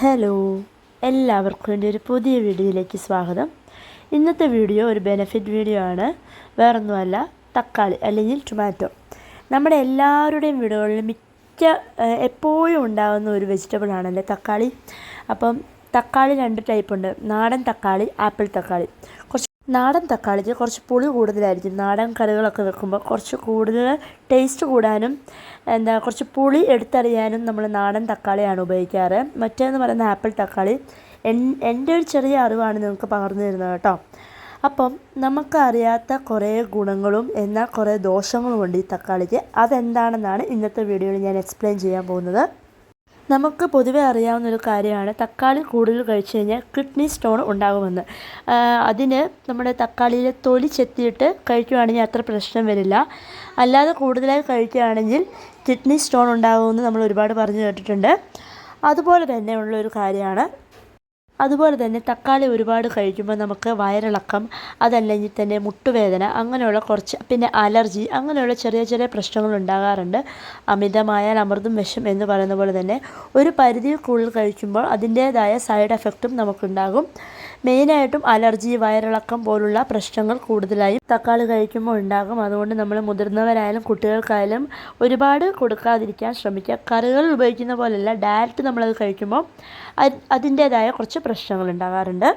Hello, എല്ലാവർക്കും എൻ്റെ ഒരു പുതിയ വീഡിയോയിലേക്ക് സ്വാഗതം. ഇന്നത്തെ വീഡിയോ ഒരു ബെനിഫിറ്റ് വീഡിയോ ആണ്. വേറൊന്നുമല്ല, തക്കാളി അല്ലെങ്കിൽ ടൊമാറ്റോ. നമ്മുടെ എല്ലാവരുടെയും വീടുകളിലും എപ്പോഴും ഉണ്ടാകുന്ന ഒരു വെജിറ്റബിൾ ആണല്ലേ തക്കാളി. അപ്പം തക്കാളി 2 ടൈപ്പ് ഉണ്ട്, നാടൻ തക്കാളി, ആപ്പിൾ തക്കാളി. നാടൻ തക്കാളിക്ക് കുറച്ച് പുളി കൂടുതലായിരിക്കും. നാടൻ കറികളൊക്കെ വെക്കുമ്പോൾ കുറച്ച് കൂടുതൽ ടേസ്റ്റ് കൂടാനും കുറച്ച് പുളി എടുത്തറിയാനും നമ്മൾ നാടൻ തക്കാളിയാണ് ഉപയോഗിക്കാറ്. മറ്റേന്ന് പറയുന്ന ആപ്പിൾ തക്കാളി. എൻ്റെ ഒരു ചെറിയ അറിവാണ് നിങ്ങൾക്ക് പകർന്നു തരുന്നത് കേട്ടോ. അപ്പം നമുക്കറിയാത്ത കുറേ ഗുണങ്ങളും എന്നാൽ കുറേ ദോഷങ്ങളുമുണ്ട് ഈ തക്കാളിക്ക്. അതെന്താണെന്നാണ് ഇന്നത്തെ വീഡിയോയിൽ ഞാൻ എക്സ്പ്ലെയിൻ ചെയ്യാൻ പോകുന്നത്. നമുക്ക് പൊതുവെ അറിയാവുന്നൊരു കാര്യമാണ്, തക്കാളി കൂടുതൽ കഴിച്ചു കഴിഞ്ഞാൽ കിഡ്നി സ്റ്റോൺ ഉണ്ടാകുമെന്ന്. അതിന് നമ്മുടെ തക്കാളിയിലെ തൊലി ചെത്തിയിട്ട് കഴിക്കുകയാണെങ്കിൽ അത്ര പ്രശ്നം വരില്ല. അല്ലാതെ കൂടുതലായി കഴിക്കുകയാണെങ്കിൽ കിഡ്നി സ്റ്റോൺ ഉണ്ടാകുമെന്ന് നമ്മൾ ഒരുപാട് പറഞ്ഞു കേട്ടിട്ടുണ്ട്. അതുപോലെ തന്നെ ഉള്ളൊരു കാര്യമാണ്. അതുപോലെ തന്നെ തക്കാളി ഒരുപാട് കഴിക്കുമ്പോൾ നമുക്ക് വയറിളക്കം, അതല്ലെങ്കിൽ തന്നെ മുട്ടുവേദന, അങ്ങനെയുള്ള കുറച്ച്, പിന്നെ അലർജി, അങ്ങനെയുള്ള ചെറിയ ചെറിയ പ്രശ്നങ്ങൾ ഉണ്ടാകാറുണ്ട്. അമിതമായാൽ അമൃതും വിഷം എന്ന് പറയുന്ന പോലെ തന്നെ ഒരു പരിധിയിൽ കൂടുതൽ കഴിക്കുമ്പോൾ അതിൻ്റേതായ സൈഡ് എഫക്റ്റും നമുക്കുണ്ടാകും. മെയിനായിട്ടും അലർജി, വയറിളക്കം പോലുള്ള പ്രശ്നങ്ങൾ കൂടുതലായും തക്കാളി കഴിക്കുമ്പോൾ ഉണ്ടാകും. അതുകൊണ്ട് നമ്മൾ മുതിർന്നവരായാലും കുട്ടികൾക്കായാലും ഒരുപാട് കൊടുക്കാതിരിക്കാൻ ശ്രമിക്കുക. കറികളിൽ ഉപയോഗിക്കുന്ന പോലെയല്ല, ഡയറക്റ്റ് നമ്മളത് കഴിക്കുമ്പോൾ അതിൻ്റേതായ കുറച്ച് പ്രശ്നങ്ങൾ ഉണ്ടാകാറുണ്ട്.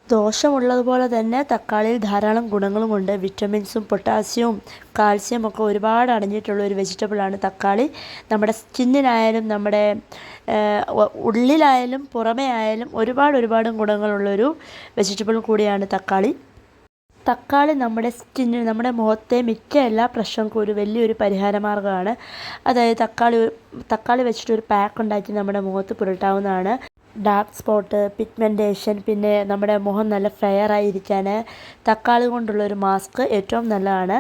ദോഷമുള്ളതുപോലെ തന്നെ തക്കാളിയിൽ ധാരാളം ഗുണങ്ങളുമുണ്ട്. വിറ്റമിൻസും പൊട്ടാസ്യവും കാൽസ്യം ഒക്കെ ഒരുപാട് അടങ്ങിയിട്ടുള്ള ഒരു വെജിറ്റബിളാണ് തക്കാളി. നമ്മുടെ സ്കിന്നിനായാലും നമ്മുടെ ഉള്ളിലായാലും പുറമേ ആയാലും ഒരുപാട് ഗുണങ്ങളുള്ളൊരു വെജിറ്റബിൾ കൂടിയാണ് തക്കാളി. തക്കാളി നമ്മുടെ സ്കിന്നിന്, നമ്മുടെ മുഖത്തെ മിക്ക എല്ലാ പ്രശ്നങ്ങൾക്കും ഒരു വലിയൊരു പരിഹാരമാർഗ്ഗമാണ്. അതായത് തക്കാളി വെച്ചിട്ടൊരു പാക്ക് ഉണ്ടാക്കി നമ്മുടെ മുഖത്ത് പുരട്ടാവുന്നതാണ്. ഡാർക്ക് സ്പോട്ട്, പിഗ്മെൻറ്റേഷൻ, പിന്നെ നമ്മുടെ മുഖം നല്ല ഫെയർ ആയിരിക്കാൻ തക്കാളി കൊണ്ടുള്ളൊരു മാസ്ക് ഏറ്റവും നല്ലതാണ്.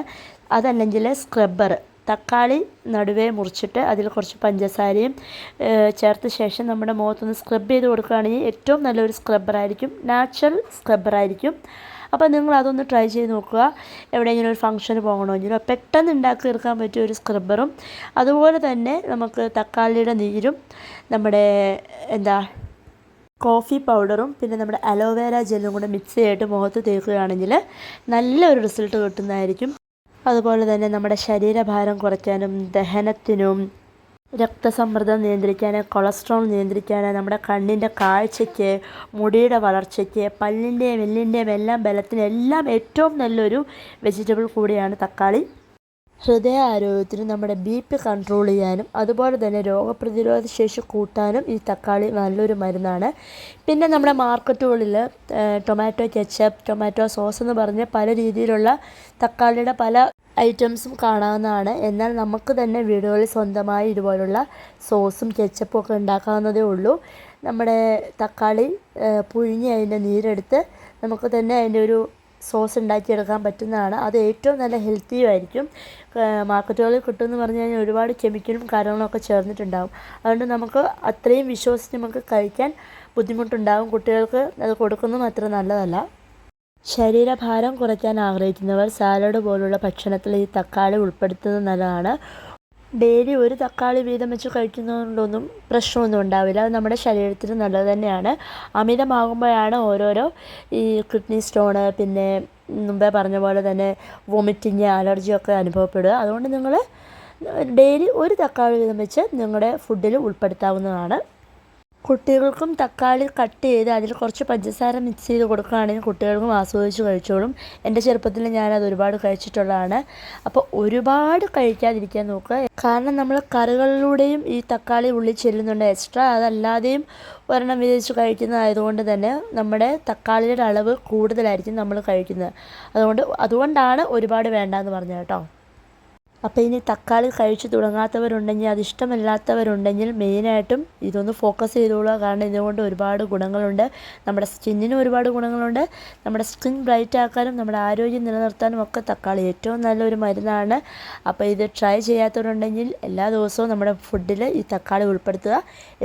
അതല്ലെങ്കിൽ സ്ക്രബ്ബർ, തക്കാളി നടുവേ മുറിച്ചിട്ട് അതിൽ കുറച്ച് പഞ്ചസാരയും ചേർത്ത ശേഷം നമ്മുടെ മുഖത്തൊന്ന് സ്ക്രബ് ചെയ്ത് കൊടുക്കുകയാണെങ്കിൽ ഏറ്റവും നല്ലൊരു സ്ക്രബ്ബറായിരിക്കും, നാച്ചുറൽ സ്ക്രബ്ബറായിരിക്കും. അപ്പോൾ നിങ്ങൾ അതൊന്ന് ട്രൈ ചെയ്ത് നോക്കുക. എവിടെയെങ്കിലും ഒരു ഫംഗ്ഷന് പോകണമെങ്കിലോ പെട്ടെന്ന് ഉണ്ടാക്കി എടുക്കാൻ പറ്റിയ ഒരു സ്ക്രബ്ബറും. അതുപോലെ തന്നെ നമുക്ക് തക്കാളിയുടെ നീരും നമ്മുടെ കോഫി പൗഡറും പിന്നെ നമ്മുടെ അലോവേര ജെല്ലും കൂടെ മിക്സ് ചെയ്തിട്ട് മുഖത്ത് തേക്കുകയാണെങ്കിൽ നല്ലൊരു റിസൾട്ട് കിട്ടുന്നതായിരിക്കും. അതുപോലെ തന്നെ നമ്മുടെ ശരീരഭാരം കുറയ്ക്കാനും ദഹനത്തിനും രക്തസമ്മർദ്ദം നിയന്ത്രിക്കാൻ, കൊളസ്ട്രോൾ നിയന്ത്രിക്കാൻ, നമ്മുടെ കണ്ണിൻ്റെ കാഴ്ചയ്ക്ക്, മുടിയുടെ വളർച്ചയ്ക്ക്, പല്ലിൻ്റെയും എല്ലിൻ്റെയും എല്ലാം ബലത്തിനെല്ലാം ഏറ്റവും നല്ലൊരു വെജിറ്റബിൾ കൂടിയാണ് തക്കാളി. ഹൃദയ ആരോഗ്യത്തിനും നമ്മുടെ BP കൺട്രോൾ ചെയ്യാനും അതുപോലെ തന്നെ രോഗപ്രതിരോധ ശേഷി കൂട്ടാനും ഈ തക്കാളി നല്ലൊരു മരുന്നാണ്. പിന്നെ നമ്മുടെ മാർക്കറ്റുകളിൽ ടൊമാറ്റോ കെച്ചപ്പ്, ടൊമാറ്റോ സോസ് എന്ന് പറഞ്ഞ് പല രീതിയിലുള്ള തക്കാളിയുടെ പല ഐറ്റംസും കാണാവുന്നതാണ്. എന്നാൽ നമുക്ക് തന്നെ വീടുകളിൽ സ്വന്തമായി ഇതുപോലുള്ള സോസും കെച്ചപ്പും ഒക്കെ ഉണ്ടാക്കാവുന്നതേ ഉള്ളൂ. നമ്മുടെ തക്കാളി പുഴുങ്ങി അതിൻ്റെ നീരെടുത്ത് നമുക്ക് തന്നെ അതിൻ്റെ ഒരു സോസ് ഉണ്ടാക്കിയെടുക്കാൻ പറ്റുന്നതാണ്. അത് ഏറ്റവും നല്ല ഹെൽത്തിയും ആയിരിക്കും. മാർക്കറ്റുകളിൽ കിട്ടുമെന്ന് പറഞ്ഞു കഴിഞ്ഞാൽ ഒരുപാട് കെമിക്കലും കാര്യങ്ങളൊക്കെ ചേർന്നിട്ടുണ്ടാകും. അതുകൊണ്ട് നമുക്ക് അത്രയും വിശ്വസിച്ച് നമുക്ക് കഴിക്കാൻ ബുദ്ധിമുട്ടുണ്ടാകും. കുട്ടികൾക്ക് അത് കൊടുക്കുന്നതും അത്ര നല്ലതല്ല. ശരീരഭാരം കുറയ്ക്കാൻ ആഗ്രഹിക്കുന്നവർ സാലഡ് പോലുള്ള ഭക്ഷണത്തിൽ ഈ തക്കാളി ഉൾപ്പെടുത്തുന്നത് നല്ലതാണ്. ഡെയിലി ഒരു തക്കാളി വീതം വെച്ച് കഴിക്കുന്നതുകൊണ്ടൊന്നും പ്രശ്നമൊന്നും ഉണ്ടാവില്ല. അത് നമ്മുടെ ശരീരത്തിന് നല്ലത് തന്നെയാണ്. അമിതമാകുമ്പോഴാണ് ഓരോരോ ഈ കിഡ്നി സ്റ്റോണ്, പിന്നെ മുമ്പേ പറഞ്ഞ പോലെ തന്നെ വൊമിറ്റിങ്, അലർജിയൊക്കെ അനുഭവപ്പെടുക. അതുകൊണ്ട് നിങ്ങൾ ഡെയിലി ഒരു തക്കാളി വീതം വെച്ച് നിങ്ങളുടെ ഫുഡിൽ ഉൾപ്പെടുത്താവുന്നതാണ്. കുട്ടികൾക്കും തക്കാളി കട്ട് ചെയ്ത് അതിൽ കുറച്ച് പഞ്ചസാര മിക്സ് ചെയ്ത് കൊടുക്കുകയാണെങ്കിൽ കുട്ടികൾക്കും ആസ്വദിച്ച് കഴിച്ചോളും. എൻ്റെ ചെറുപ്പത്തിൽ ഞാനത് ഒരുപാട് കഴിച്ചിട്ടുള്ളതാണ്. അപ്പോൾ ഒരുപാട് കഴിക്കാതിരിക്കാൻ നോക്കുക. കാരണം നമ്മൾ കറികളിലൂടെയും ഈ തക്കാളി ഉള്ളിൽ ചെല്ലുന്നുണ്ട് എക്സ്ട്രാ. അതല്ലാതെയും ഒരെണ്ണം വിധിച്ച് കഴിക്കുന്നതായതുകൊണ്ട് തന്നെ നമ്മുടെ തക്കാളിയുടെ അളവ് കൂടുതലായിരിക്കും നമ്മൾ കഴിക്കുന്നത്. അതുകൊണ്ടാണ് ഒരുപാട് വേണ്ടാന്ന് പറഞ്ഞത് കേട്ടോ. അപ്പോൾ ഇനി തക്കാളി കഴിച്ച് തുടങ്ങാത്തവരുണ്ടെങ്കിൽ, അതിഷ്ടമല്ലാത്തവരുണ്ടെങ്കിൽ മെയിനായിട്ടും ഇതൊന്ന് ഫോക്കസ് ചെയ്തോളുക. കാരണം ഇതുകൊണ്ട് ഒരുപാട് ഗുണങ്ങളുണ്ട്. നമ്മുടെ സ്കിന്നിന് ഒരുപാട് ഗുണങ്ങളുണ്ട്. നമ്മുടെ സ്കിൻ ബ്രൈറ്റ് ആക്കാനും നമ്മുടെ ആരോഗ്യം നിലനിർത്താനും ഒക്കെ തക്കാളി ഏറ്റവും നല്ലൊരു മരുന്നാണ്. അപ്പോൾ ഇത് ട്രൈ ചെയ്യാത്തവരുണ്ടെങ്കിൽ എല്ലാ ദിവസവും നമ്മുടെ ഫുഡിൽ ഈ തക്കാളി ഉൾപ്പെടുത്തുക.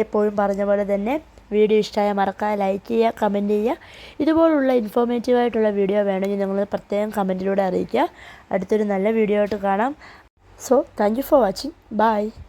എപ്പോഴും പറഞ്ഞ പോലെ തന്നെ വീഡിയോ ഇഷ്ടമായാൽ മറക്കാതെ ലൈക്ക് ചെയ്യുക, കമൻറ്റ് ചെയ്യുക. ഇതുപോലുള്ള ഇൻഫോർമേറ്റീവായിട്ടുള്ള വീഡിയോ വേണമെങ്കിൽ നിങ്ങൾ പ്രത്യേകം കമൻറ്റിലൂടെ അറിയിക്കുക. അടുത്തൊരു നല്ല വീഡിയോ ആയിട്ട് കാണാം. So, thank you for watching. Bye.